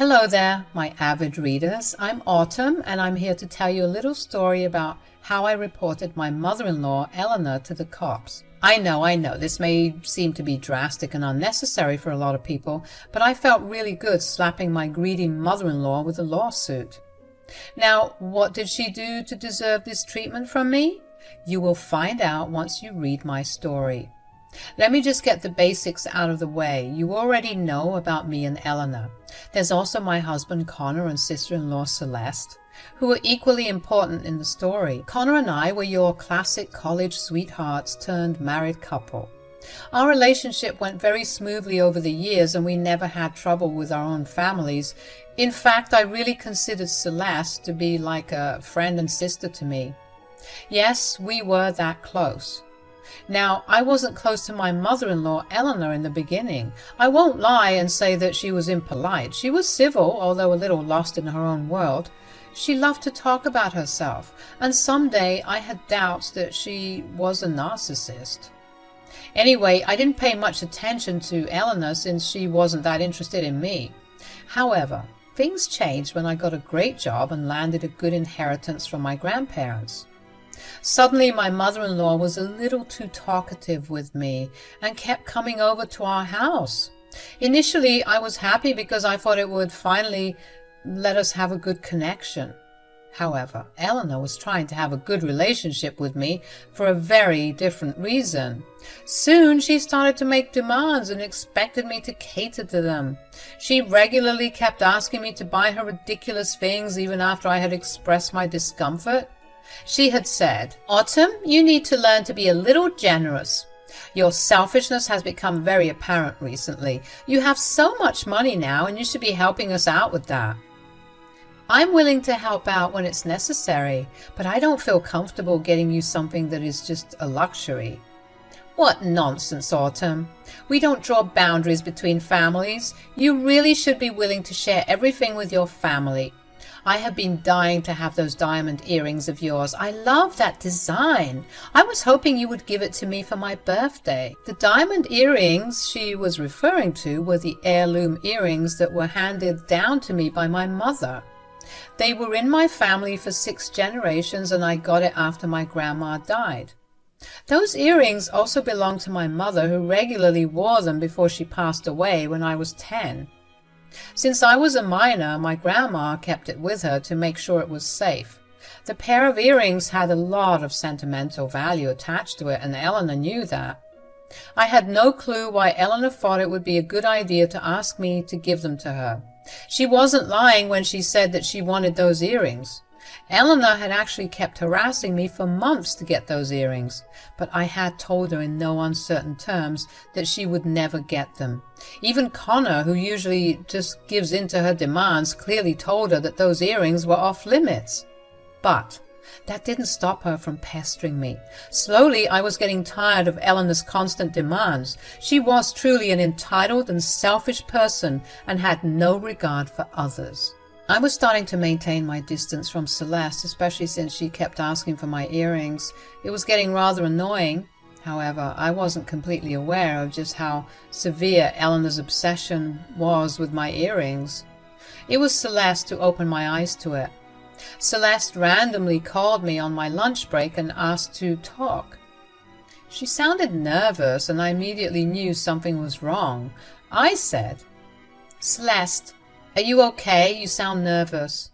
Hello there, my avid readers. I'm Autumn, and I'm here to tell you a little story about how I reported my mother-in-law, Eleanor, to the cops. I know, this may seem to be drastic and unnecessary for a lot of people, but I felt really good slapping my greedy mother-in-law with a lawsuit. Now, what did she do to deserve this treatment from me? You will find out once you read my story. Let me just get the basics out of the way. You already know about me and Eleanor. There's also my husband Connor and sister-in-law Celeste, who are equally important in the story. Connor and I were your classic college sweethearts turned married couple. Our relationship went very smoothly over the years and we never had trouble with our own families. In fact, I really considered Celeste to be like a friend and sister to me. Yes, we were that close. Now, I wasn't close to my mother-in-law, Eleanor, in the beginning. I won't lie and say that she was impolite. She was civil, although a little lost in her own world. She loved to talk about herself, and someday I had doubts that she was a narcissist. Anyway, I didn't pay much attention to Eleanor since she wasn't that interested in me. However, things changed when I got a great job and landed a good inheritance from my grandparents. Suddenly, my mother-in-law was a little too talkative with me and kept coming over to our house. Initially, I was happy because I thought it would finally let us have a good connection. However, Eleanor was trying to have a good relationship with me for a very different reason. Soon, she started to make demands and expected me to cater to them. She regularly kept asking me to buy her ridiculous things even after I had expressed my discomfort. She had said, "Autumn, you need to learn to be a little generous. Your selfishness has become very apparent recently. You have so much money now and you should be helping us out with that." I'm willing to help out when it's necessary, but I don't feel comfortable getting you something that is just a luxury. What nonsense, Autumn. We don't draw boundaries between families. You really should be willing to share everything with your family. I have been dying to have those diamond earrings of yours. I love that design. I was hoping you would give it to me for my birthday. The diamond earrings she was referring to were the heirloom earrings that were handed down to me by my mother. They were in my family for 6 generations and I got it after my grandma died. Those earrings also belonged to my mother, who regularly wore them before she passed away when I was 10. Since I was a minor, my grandma kept it with her to make sure it was safe. The pair of earrings had a lot of sentimental value attached to it, and Eleanor knew that. I had no clue why Eleanor thought it would be a good idea to ask me to give them to her. She wasn't lying when she said that she wanted those earrings. Eleanor had actually kept harassing me for months to get those earrings, but I had told her in no uncertain terms that she would never get them. Even Connor, who usually just gives in to her demands, clearly told her that those earrings were off limits. But that didn't stop her from pestering me. Slowly, I was getting tired of Eleanor's constant demands. She was truly an entitled and selfish person and had no regard for others. I was starting to maintain my distance from Celeste, especially since she kept asking for my earrings. It was getting rather annoying. However, I wasn't completely aware of just how severe Eleanor's obsession was with my earrings. It was Celeste who opened my eyes to it. Celeste randomly called me on my lunch break and asked to talk. She sounded nervous and I immediately knew something was wrong. I said, "Celeste, are you okay? You sound nervous."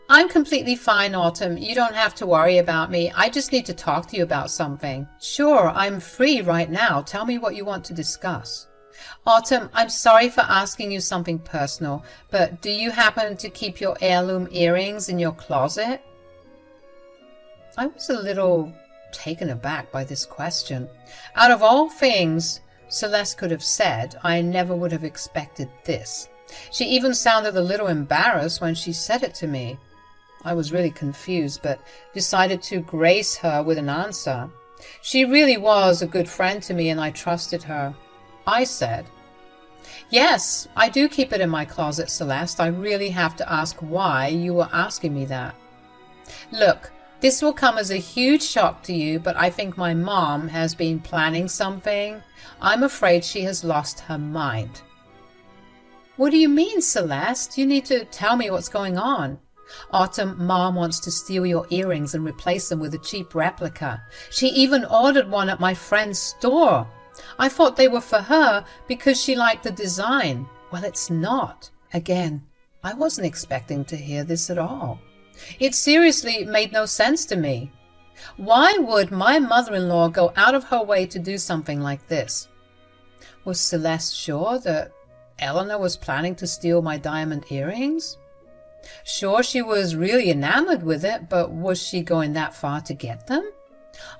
"I'm completely fine, Autumn. You don't have to worry about me. I just need to talk to you about something." "Sure, I'm free right now. Tell me what you want to discuss." "Autumn, I'm sorry for asking you something personal, but do you happen to keep your heirloom earrings in your closet?" I was a little taken aback by this question. Out of all things Celeste could have said, I never would have expected this. She even sounded a little embarrassed when she said it to me. I was really confused, but decided to grace her with an answer. She really was a good friend to me and I trusted her. I said, "Yes, I do keep it in my closet, Celeste. I really have to ask why you were asking me that. Look, this will come as a huge shock to you, but I think my mom has been planning something. I'm afraid she has lost her mind." What do you mean, Celeste? You need to tell me what's going on. Autumn, Mom wants to steal your earrings and replace them with a cheap replica. She even ordered one at my friend's store. I thought they were for her because she liked the design. Well, it's not. Again, I wasn't expecting to hear this at all. It seriously made no sense to me. Why would my mother-in-law go out of her way to do something like this? Was Celeste sure that Eleanor was planning to steal my diamond earrings? Sure, she was really enamored with it, but was she going that far to get them?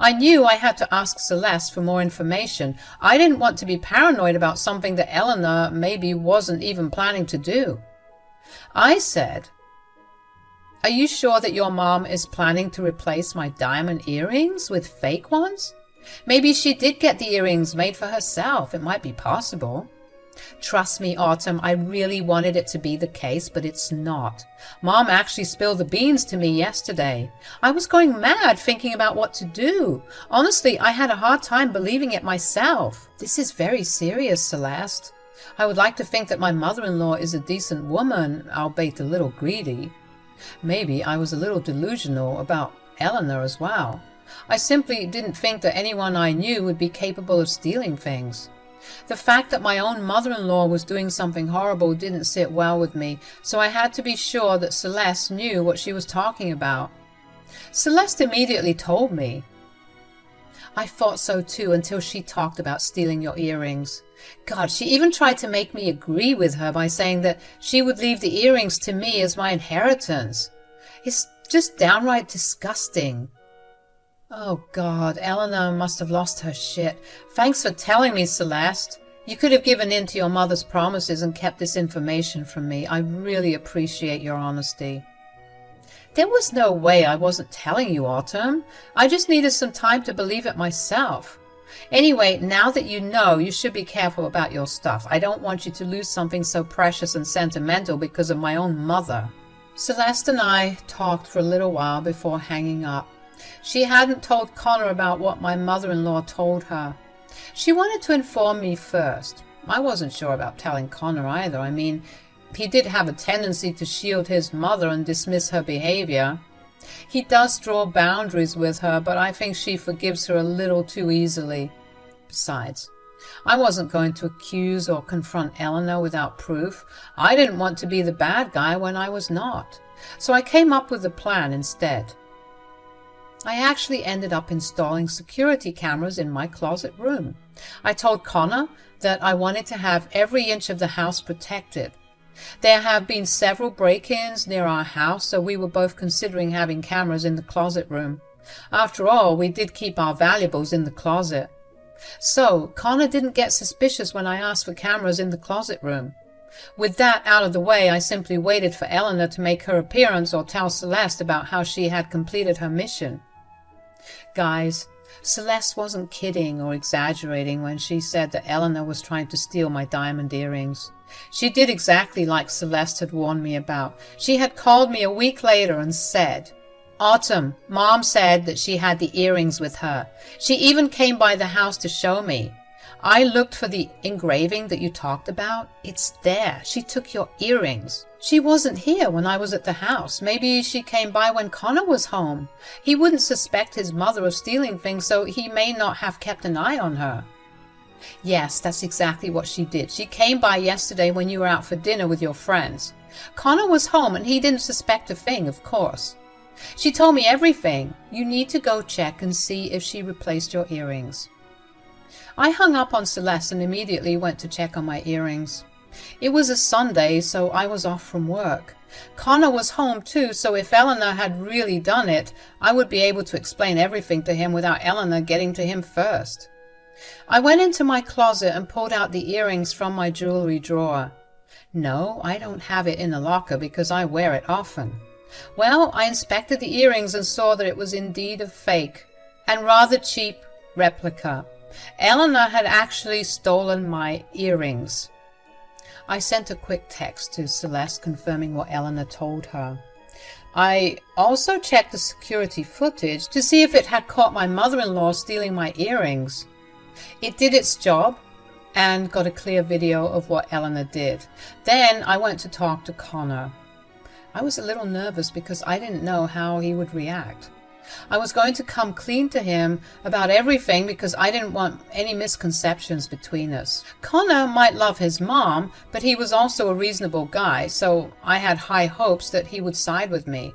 I knew I had to ask Celeste for more information. I didn't want to be paranoid about something that Eleanor maybe wasn't even planning to do. I said, "Are you sure that your mom is planning to replace my diamond earrings with fake ones? Maybe she did get the earrings made for herself. It might be possible." Trust me, Autumn, I really wanted it to be the case, but it's not. Mom actually spilled the beans to me yesterday. I was going mad thinking about what to do. Honestly, I had a hard time believing it myself. This is very serious, Celeste. I would like to think that my mother-in-law is a decent woman, albeit a little greedy. Maybe I was a little delusional about Eleanor as well. I simply didn't think that anyone I knew would be capable of stealing things. The fact that my own mother-in-law was doing something horrible didn't sit well with me, so I had to be sure that Celeste knew what she was talking about. Celeste immediately told me. I thought so too until she talked about stealing your earrings. God, she even tried to make me agree with her by saying that she would leave the earrings to me as my inheritance. It's just downright disgusting. Oh God, Eleanor must have lost her shit. Thanks for telling me, Celeste. You could have given in to your mother's promises and kept this information from me. I really appreciate your honesty. There was no way I wasn't telling you, Autumn. I just needed some time to believe it myself. Anyway, now that you know, you should be careful about your stuff. I don't want you to lose something so precious and sentimental because of my own mother. Celeste and I talked for a little while before hanging up. She hadn't told Connor about what my mother-in-law told her. She wanted to inform me first. I wasn't sure about telling Connor either. I mean, he did have a tendency to shield his mother and dismiss her behavior. He does draw boundaries with her, but I think she forgives her a little too easily. Besides, I wasn't going to accuse or confront Eleanor without proof. I didn't want to be the bad guy when I was not. So I came up with a plan instead. I actually ended up installing security cameras in my closet room. I told Connor that I wanted to have every inch of the house protected. There have been several break-ins near our house, so we were both considering having cameras in the closet room. After all, we did keep our valuables in the closet. So, Connor didn't get suspicious when I asked for cameras in the closet room. With that out of the way, I simply waited for Eleanor to make her appearance or tell Celeste about how she had completed her mission. Guys, Celeste wasn't kidding or exaggerating when she said that Eleanor was trying to steal my diamond earrings. She did exactly like Celeste had warned me about. She had called me a week later and said, "Autumn, Mom said that she had the earrings with her. She even came by the house to show me. I looked for the engraving that you talked about. It's there. She took your earrings. She wasn't here when I was at the house. Maybe she came by when Connor was home. He wouldn't suspect his mother of stealing things, so he may not have kept an eye on her." Yes, that's exactly what she did. She came by yesterday when you were out for dinner with your friends. Connor was home and he didn't suspect a thing, of course. She told me everything. You need to go check and see if she replaced your earrings. I hung up on Celeste and immediately went to check on my earrings. It was a Sunday, so I was off from work. Connor was home too, so if Eleanor had really done it, I would be able to explain everything to him without Eleanor getting to him first. I went into my closet and pulled out the earrings from my jewelry drawer. No, I don't have it in the locker because I wear it often. Well, I inspected the earrings and saw that it was indeed a fake and rather cheap replica. Eleanor had actually stolen my earrings. I sent a quick text to Celeste confirming what Eleanor told her. I also checked the security footage to see if it had caught my mother-in-law stealing my earrings. It did its job, and got a clear video of what Eleanor did. Then I went to talk to Connor. I was a little nervous because I didn't know how he would react. I was going to come clean to him about everything because I didn't want any misconceptions between us. Connor might love his mom, but he was also a reasonable guy, so I had high hopes that he would side with me.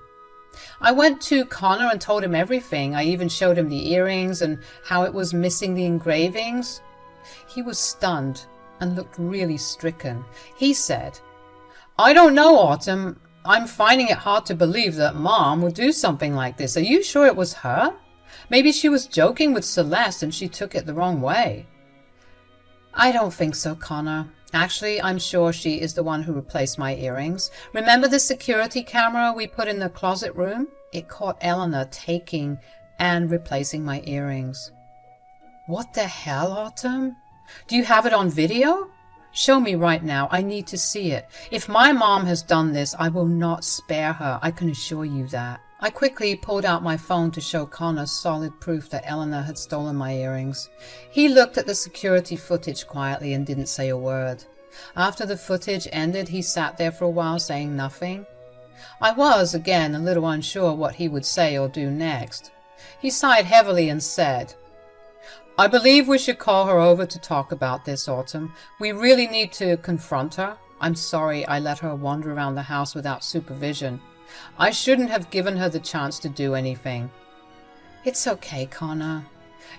I went to Connor and told him everything. I even showed him the earrings and how it was missing the engravings. He was stunned and looked really stricken. He said, "I don't know, Autumn. I'm finding it hard to believe that Mom would do something like this. Are you sure it was her? Maybe she was joking with Celeste and she took it the wrong way." "I don't think so, Connor. Actually, I'm sure she is the one who replaced my earrings. Remember the security camera we put in the closet room? It caught Eleanor taking and replacing my earrings." "What the hell, Autumn? Do you have it on video? Show me right now. I need to see it. If my mom has done this, I will not spare her. I can assure you that." I quickly pulled out my phone to show Connor solid proof that Eleanor had stolen my earrings. He looked at the security footage quietly and didn't say a word. After the footage ended, he sat there for a while saying nothing. I was, again, a little unsure what he would say or do next. He sighed heavily and said, "I believe we should call her over to talk about this, Autumn. We really need to confront her. I'm sorry I let her wander around the house without supervision. I shouldn't have given her the chance to do anything." "It's okay, Connor.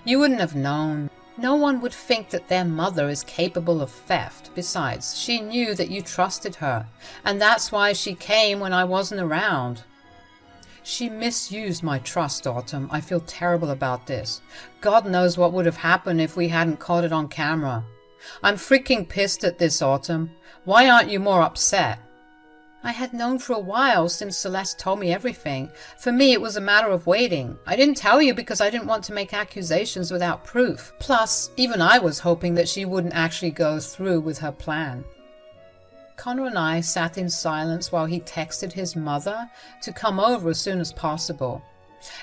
You wouldn't have known. No one would think that their mother is capable of theft. Besides, she knew that you trusted her, and that's why she came when I wasn't around." "She misused my trust, Autumn. I feel terrible about this. God knows what would have happened if we hadn't caught it on camera. I'm freaking pissed at this, Autumn. Why aren't you more upset?" "I had known for a while since Celeste told me everything. For me, it was a matter of waiting. I didn't tell you because I didn't want to make accusations without proof. Plus, even I was hoping that she wouldn't actually go through with her plan." Connor and I sat in silence while he texted his mother to come over as soon as possible.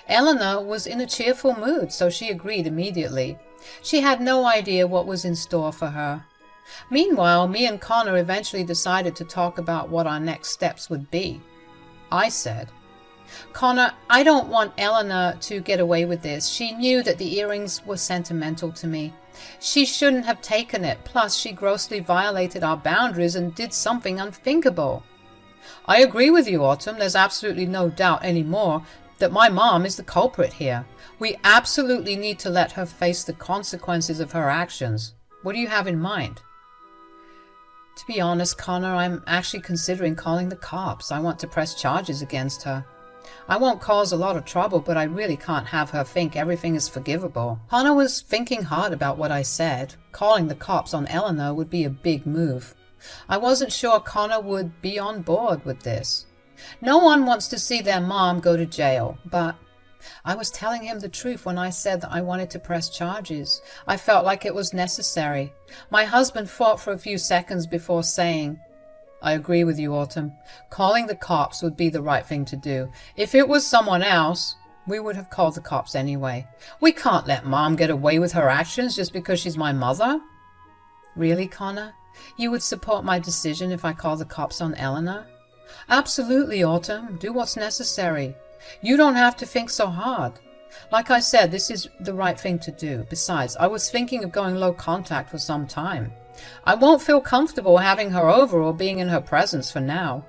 Eleanor was in a cheerful mood, so she agreed immediately. She had no idea what was in store for her. Meanwhile, me and Connor eventually decided to talk about what our next steps would be. I said, "Connor, I don't want Eleanor to get away with this. She knew that the earrings were sentimental to me. She shouldn't have taken it. Plus, she grossly violated our boundaries and did something unthinkable." "I agree with you, Autumn. There's absolutely no doubt anymore that my mom is the culprit here. We absolutely need to let her face the consequences of her actions. What do you have in mind?" "To be honest, Connor, I'm actually considering calling the cops. I want to press charges against her. I won't cause a lot of trouble, but I really can't have her think everything is forgivable." Connor was thinking hard about what I said. Calling the cops on Eleanor would be a big move. I wasn't sure Connor would be on board with this. No one wants to see their mom go to jail, but I was telling him the truth when I said that I wanted to press charges. I felt like it was necessary. My husband thought for a few seconds before saying, "I agree with you, Autumn. Calling the cops would be the right thing to do. If it was someone else, we would have called the cops anyway. We can't let Mom get away with her actions just because she's my mother." "Really, Connor? You would support my decision if I call the cops on Eleanor?" "Absolutely, Autumn. Do what's necessary. You don't have to think so hard. Like I said, this is the right thing to do. Besides, I was thinking of going low contact for some time. I won't feel comfortable having her over or being in her presence for now.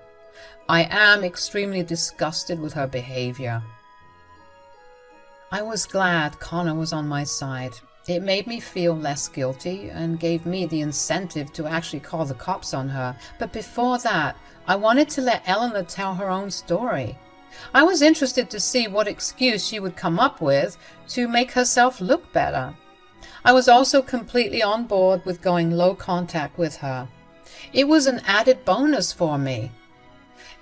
I am extremely disgusted with her behavior." I was glad Connor was on my side. It made me feel less guilty and gave me the incentive to actually call the cops on her. But before that, I wanted to let Eleanor tell her own story. I was interested to see what excuse she would come up with to make herself look better. I was also completely on board with going low contact with her. It was an added bonus for me.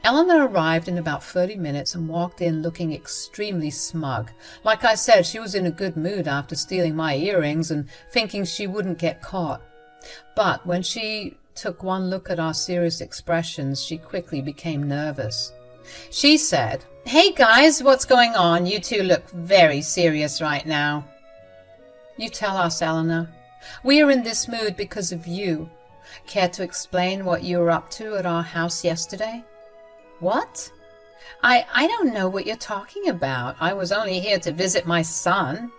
Eleanor arrived in about 30 minutes and walked in looking extremely smug. Like I said, she was in a good mood after stealing my earrings and thinking she wouldn't get caught. But when she took one look at our serious expressions, she quickly became nervous. She said, "Hey guys, what's going on? You two look very serious right now." "You tell us, Eleanor. We are in this mood because of you. Care to explain what you were up to at our house yesterday?" "What? I don't know what you're talking about. I was only here to visit my son."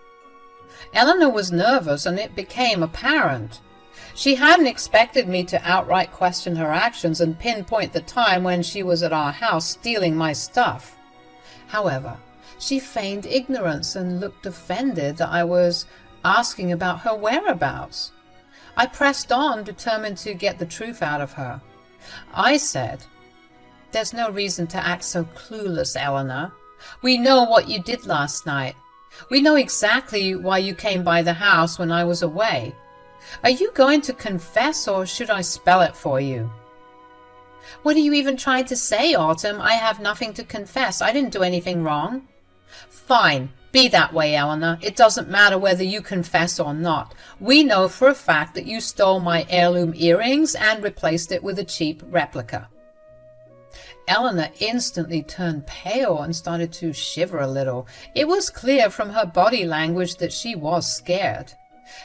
Eleanor was nervous, and it became apparent. She hadn't expected me to outright question her actions and pinpoint the time when she was at our house stealing my stuff. However, she feigned ignorance and looked offended that I was asking about her whereabouts. I pressed on, determined to get the truth out of her. I said, "There's no reason to act so clueless, Eleanor. We know what you did last night. We know exactly why you came by the house when I was away. Are you going to confess, or should I spell it for you?" "What are you even trying to say, Autumn? I have nothing to confess. I didn't do anything wrong." "Fine. Be that way, Eleanor. It doesn't matter whether you confess or not. We know for a fact that you stole my heirloom earrings and replaced it with a cheap replica." Eleanor instantly turned pale and started to shiver a little. It was clear from her body language that she was scared.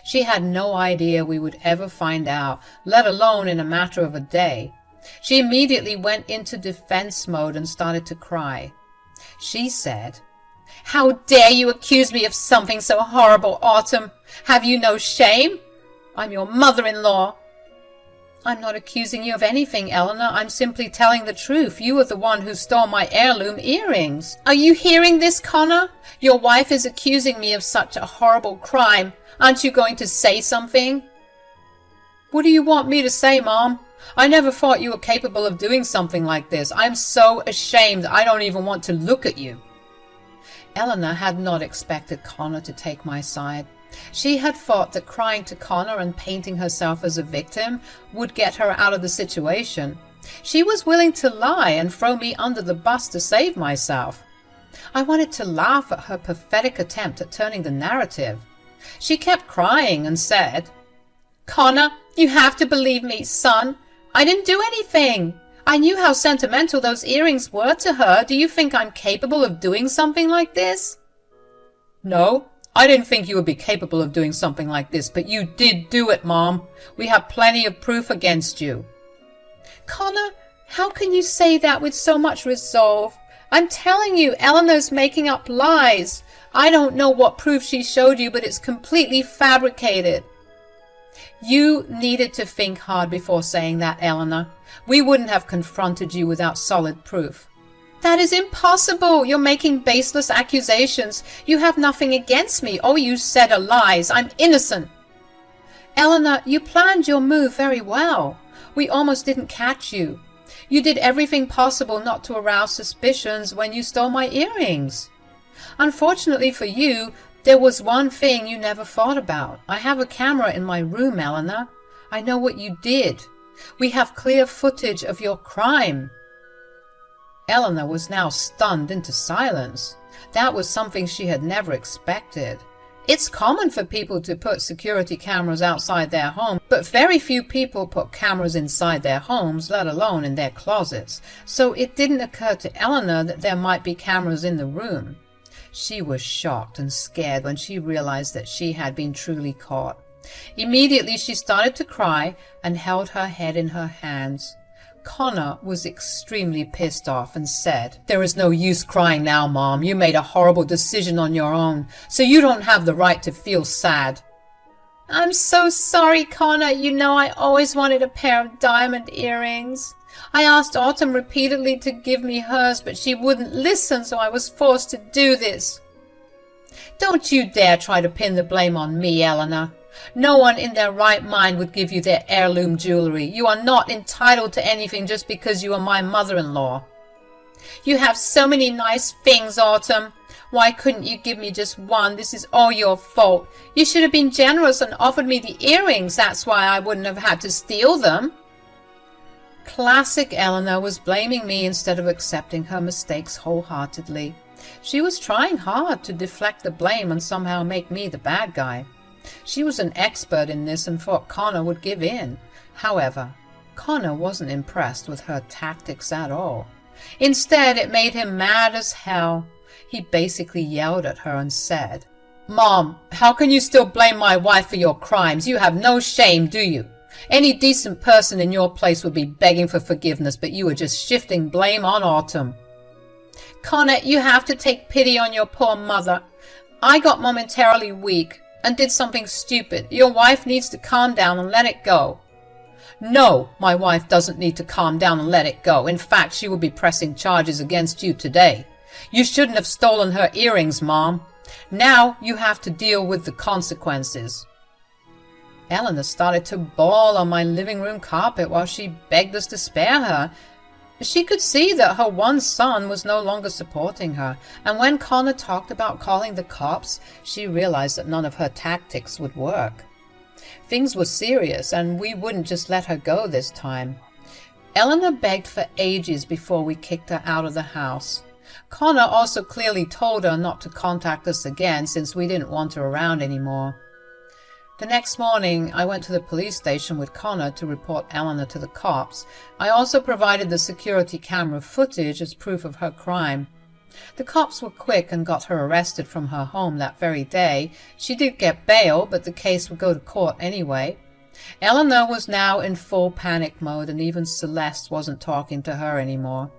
She had no idea we would ever find out, let alone in a matter of a day. She immediately went into defense mode and started to cry. She said, "How dare you accuse me of something so horrible, Autumn? Have you no shame? I'm your mother-in-law." "I'm not accusing you of anything, Eleanor. I'm simply telling the truth. You are the one who stole my heirloom earrings." "Are you hearing this, Connor? Your wife is accusing me of such a horrible crime. Aren't you going to say something?" "What do you want me to say, Mom? I never thought you were capable of doing something like this. I'm so ashamed I don't even want to look at you." Eleanor had not expected Connor to take my side. She had thought that crying to Connor and painting herself as a victim would get her out of the situation. She was willing to lie and throw me under the bus to save myself. I wanted to laugh at her pathetic attempt at turning the narrative. She kept crying and said, "Connor, you have to believe me, son. I didn't do anything. I knew how sentimental those earrings were to her. Do you think I'm capable of doing something like this?" "No, I didn't think you would be capable of doing something like this, but you did do it, Mom. We have plenty of proof against you." "Connor, how can you say that with so much resolve? I'm telling you, Eleanor's making up lies. I don't know what proof she showed you, but it's completely fabricated." "You needed to think hard before saying that, Eleanor. We wouldn't have confronted you without solid proof." "That is impossible. You're making baseless accusations. You have nothing against me. All you said are lies. I'm innocent." "Eleanor, you planned your move very well. We almost didn't catch you. You did everything possible not to arouse suspicions when you stole my earrings. Unfortunately for you, there was one thing you never thought about. I have a camera in my room, Eleanor. I know what you did. We have clear footage of your crime." Eleanor was now stunned into silence. That was something she had never expected. It's common for people to put security cameras outside their home, but very few people put cameras inside their homes, let alone in their closets. So it didn't occur to Eleanor that there might be cameras in the room. She was shocked and scared when she realized that she had been truly caught. Immediately she started to cry and held her head in her hands. Connor was extremely pissed off and said, "There is no use crying now, Mom. You made a horrible decision on your own, so you don't have the right to feel sad." "I'm so sorry, Connor. You know I always wanted a pair of diamond earrings. I asked Autumn repeatedly to give me hers, but she wouldn't listen, so I was forced to do this." "Don't you dare try to pin the blame on me, Eleanor. No one in their right mind would give you their heirloom jewelry. You are not entitled to anything just because you are my mother-in-law." "You have so many nice things, Autumn. Why couldn't you give me just one? This is all your fault. You should have been generous and offered me the earrings. That's why I wouldn't have had to steal them." Classic Eleanor was blaming me instead of accepting her mistakes wholeheartedly. She was trying hard to deflect the blame and somehow make me the bad guy. She was an expert in this and thought Connor would give in. However, Connor wasn't impressed with her tactics at all. Instead, it made him mad as hell. He basically yelled at her and said, Mom, how can you still blame my wife for your crimes? You have no shame, do you? Any decent person in your place would be begging for forgiveness, but you are just shifting blame on Autumn. Connor, you have to take pity on your poor mother. I got momentarily weak and did something stupid. Your wife needs to calm down and let it go. No, my wife doesn't need to calm down and let it go. In fact, she will be pressing charges against you today. You shouldn't have stolen her earrings, Mom. Now you have to deal with the consequences. Eleanor started to bawl on my living room carpet while she begged us to spare her. She could see that her one son was no longer supporting her, and when Connor talked about calling the cops, she realized that none of her tactics would work. Things were serious, and we wouldn't just let her go this time. Eleanor begged for ages before we kicked her out of the house. Connor also clearly told her not to contact us again since we didn't want her around anymore. The next morning, I went to the police station with Connor to report Eleanor to the cops. I also provided the security camera footage as proof of her crime. The cops were quick and got her arrested from her home that very day. She did get bail, but the case would go to court anyway. Eleanor was now in full panic mode, and even Celeste wasn't talking to her anymore.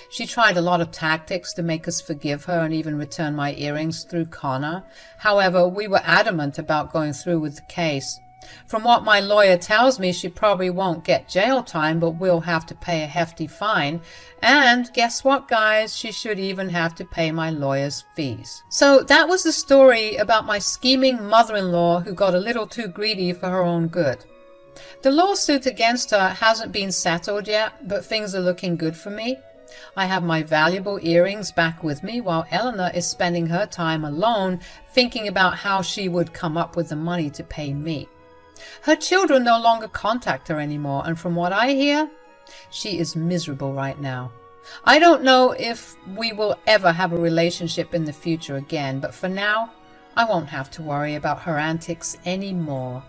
She tried a lot of tactics to make us forgive her and even return my earrings through Connor. However, we were adamant about going through with the case. From what my lawyer tells me, she probably won't get jail time, but will have to pay a hefty fine. And guess what, guys? She should even have to pay my lawyer's fees. So that was the story about my scheming mother-in-law who got a little too greedy for her own good. The lawsuit against her hasn't been settled yet, but things are looking good for me. I have my valuable earrings back with me while Eleanor is spending her time alone thinking about how she would come up with the money to pay me. Her children no longer contact her anymore, and from what I hear, she is miserable right now. I don't know if we will ever have a relationship in the future again, but for now, I won't have to worry about her antics anymore.